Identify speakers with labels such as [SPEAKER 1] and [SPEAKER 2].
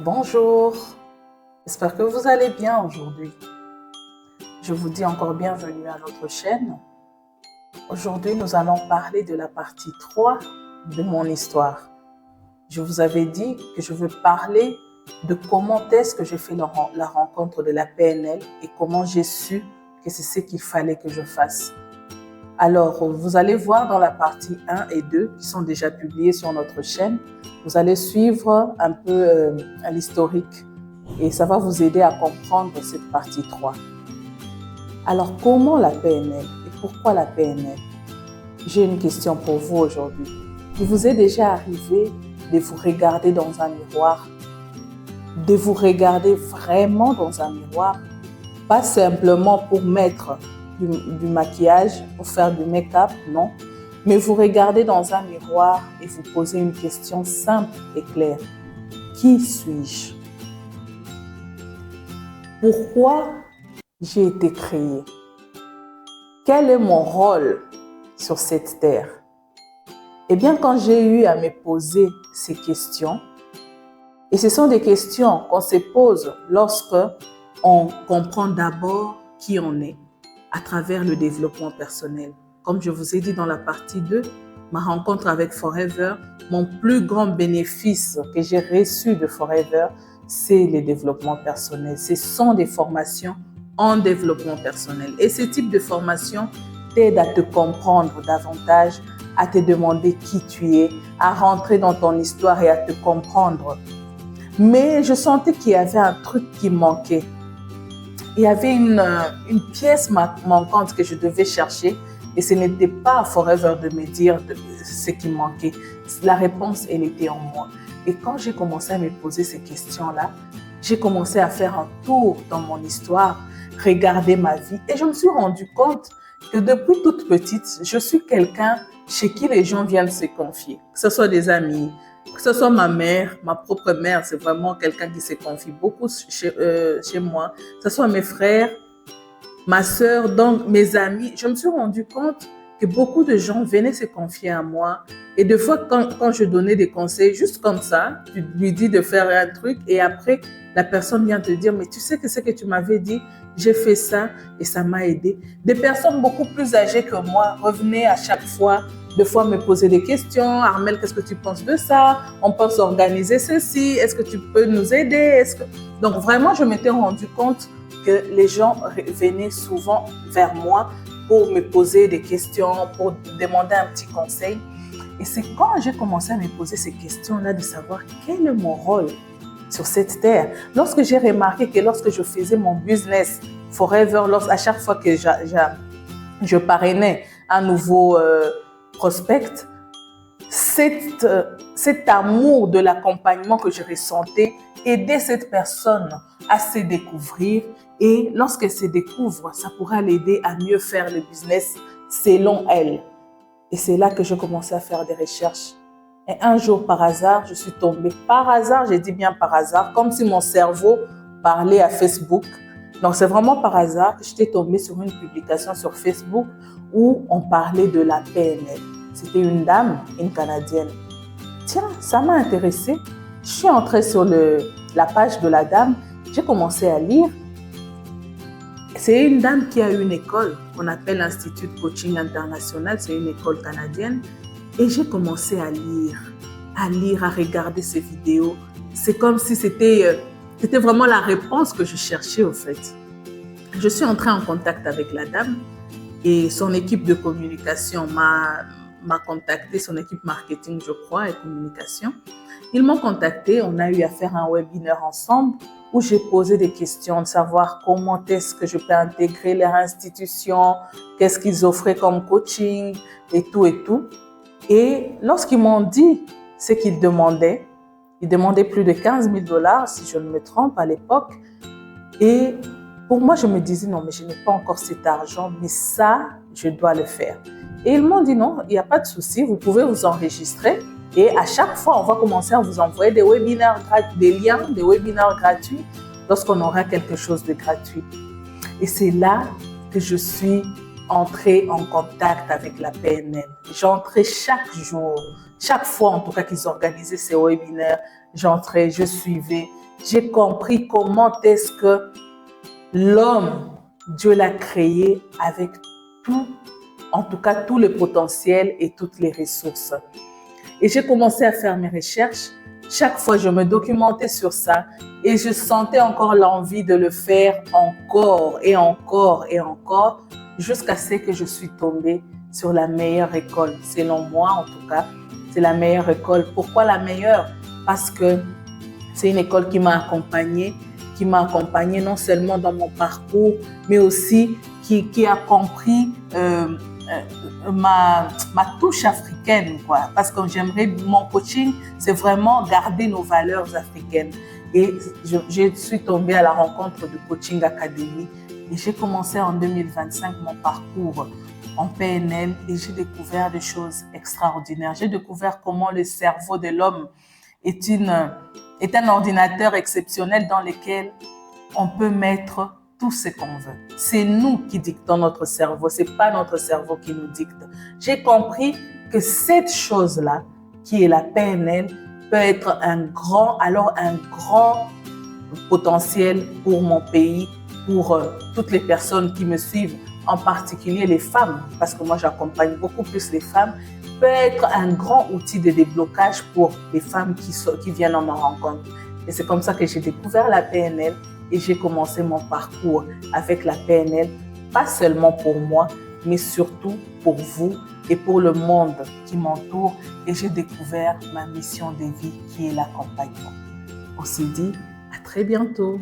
[SPEAKER 1] Bonjour, j'espère que vous allez bien aujourd'hui. Je vous dis encore bienvenue à notre chaîne. Aujourd'hui, nous allons parler de la partie 3 de mon histoire. Je vous avais dit que je veux parler de comment est-ce que j'ai fait la rencontre de la PNL et comment j'ai su que c'est ce qu'il fallait que je fasse. Alors, vous allez voir dans la partie 1 et 2 qui sont déjà publiées sur notre chaîne, vous allez suivre un peu l'historique et ça va vous aider à comprendre cette partie 3. Alors, comment la PNL et pourquoi la PNL? J'ai une question pour vous aujourd'hui. Il vous est déjà arrivé de vous regarder dans un miroir, de vous regarder vraiment dans un miroir, pas simplement pour mettre du maquillage, pour faire du make-up, non. Mais vous regardez dans un miroir et vous posez une question simple et claire. Qui suis-je? Pourquoi j'ai été créé? Quel est mon rôle sur cette terre? Eh bien, quand j'ai eu à me poser ces questions, et ce sont des questions qu'on se pose lorsque on comprend d'abord qui on est, à travers le développement personnel. Comme je vous ai dit dans la partie 2, ma rencontre avec Forever, mon plus grand bénéfice que j'ai reçu de Forever, c'est le développement personnel. Ce sont des formations en développement personnel. Et ce type de formation t'aide à te comprendre davantage, à te demander qui tu es, à rentrer dans ton histoire et à te comprendre. Mais je sentais qu'il y avait un truc qui manquait. Il y avait une pièce manquante que je devais chercher et ce n'était pas à Forever de me dire ce qui manquait. La réponse, elle était en moi. Et quand j'ai commencé à me poser ces questions-là, j'ai commencé à faire un tour dans mon histoire, regarder ma vie et je me suis rendu compte que depuis toute petite, je suis quelqu'un chez qui les gens viennent se confier, que ce soit des amis, que ce soit ma mère, ma propre mère, c'est vraiment quelqu'un qui se confie beaucoup chez moi, que ce soit mes frères, ma sœur, donc mes amis. Je me suis rendu compte que beaucoup de gens venaient se confier à moi. Et des fois, quand je donnais des conseils, juste comme ça, tu lui dis de faire un truc et après, la personne vient te dire, mais tu sais que ce que tu m'avais dit, j'ai fait ça et ça m'a aidé. Des personnes beaucoup plus âgées que moi revenaient à chaque fois, des fois me poser des questions. Armelle, qu'est-ce que tu penses de ça? On pense organiser ceci. Est-ce que tu peux nous aider? Donc vraiment, je m'étais rendu compte que les gens venaient souvent vers moi pour me poser des questions, pour demander un petit conseil. Et c'est quand j'ai commencé à me poser ces questions-là de savoir quel est mon rôle sur cette terre. Lorsque j'ai remarqué que lorsque je faisais mon business Forever, à chaque fois que je parrainais un nouveau prospect, cet amour de l'accompagnement que je ressentais aidait cette personne à se découvrir et lorsqu'elle se découvre, ça pourra l'aider à mieux faire le business selon elle. Et c'est là que je commençais à faire des recherches. Et un jour, par hasard, je suis tombée. Par hasard, j'ai dit bien par hasard, comme si mon cerveau parlait à Facebook. Donc, c'est vraiment par hasard que j'étais tombée sur une publication sur Facebook où on parlait de la PNL. C'était une dame, une Canadienne. Tiens, ça m'a intéressée. Je suis entrée sur la page de la dame. J'ai commencé à lire. C'est une dame qui a une école qu'on appelle l'Institut de Coaching International. C'est une école canadienne. Et j'ai commencé à lire, à regarder ses vidéos. C'est comme si c'était vraiment la réponse que je cherchais au fait. Je suis entrée en contact avec la dame et son équipe de communication m'a contacté, son équipe marketing, je crois, et communication. Ils m'ont contacté, on a eu à faire un webinaire ensemble où j'ai posé des questions de savoir comment est-ce que je peux intégrer leur institution, qu'est-ce qu'ils offraient comme coaching et tout et tout. Et lorsqu'ils m'ont dit ce qu'ils demandaient, ils demandaient plus de 15 000 $, si je ne me trompe, à l'époque. Et pour moi, je me disais, non, mais je n'ai pas encore cet argent, mais ça, je dois le faire. Et ils m'ont dit, non, il n'y a pas de souci, vous pouvez vous enregistrer. Et à chaque fois, on va commencer à vous envoyer des webinaires, des liens, des webinaires gratuits lorsqu'on aura quelque chose de gratuit. Et c'est là que je suis entrer en contact avec la PNL. J'entrais chaque jour, chaque fois en tout cas qu'ils organisaient ces webinaires, j'entrais, je suivais. J'ai compris comment est-ce que l'homme, Dieu l'a créé avec tout, en tout cas tout le potentiel et toutes les ressources. Et j'ai commencé à faire mes recherches. Chaque fois, je me documentais sur ça et je sentais encore l'envie de le faire encore et encore et encore jusqu'à ce que je suis tombée sur la meilleure école. Selon moi, en tout cas, c'est la meilleure école. Pourquoi la meilleure? Parce que c'est une école qui m'a accompagnée non seulement dans mon parcours, mais aussi qui a compris ma touche africaine, quoi. Parce que j'aimerais, mon coaching, c'est vraiment garder nos valeurs africaines. Et je suis tombée à la rencontre du Coaching Academy et j'ai commencé en 2025 mon parcours en PNL et j'ai découvert des choses extraordinaires. J'ai découvert comment le cerveau de l'homme est un ordinateur exceptionnel dans lequel on peut mettre tout ce qu'on veut. C'est nous qui dictons notre cerveau, c'est pas notre cerveau qui nous dicte. J'ai compris que cette chose-là, qui est la PNL, peut être un grand potentiel pour mon pays, pour toutes les personnes qui me suivent, en particulier les femmes, parce que moi j'accompagne beaucoup plus les femmes, peut être un grand outil de déblocage pour les femmes qui viennent en ma rencontre. Et c'est comme ça que j'ai découvert la PNL et j'ai commencé mon parcours avec la PNL, pas seulement pour moi, mais surtout pour vous et pour le monde qui m'entoure. Et j'ai découvert ma mission de vie qui est l'accompagnement. On se dit à très bientôt.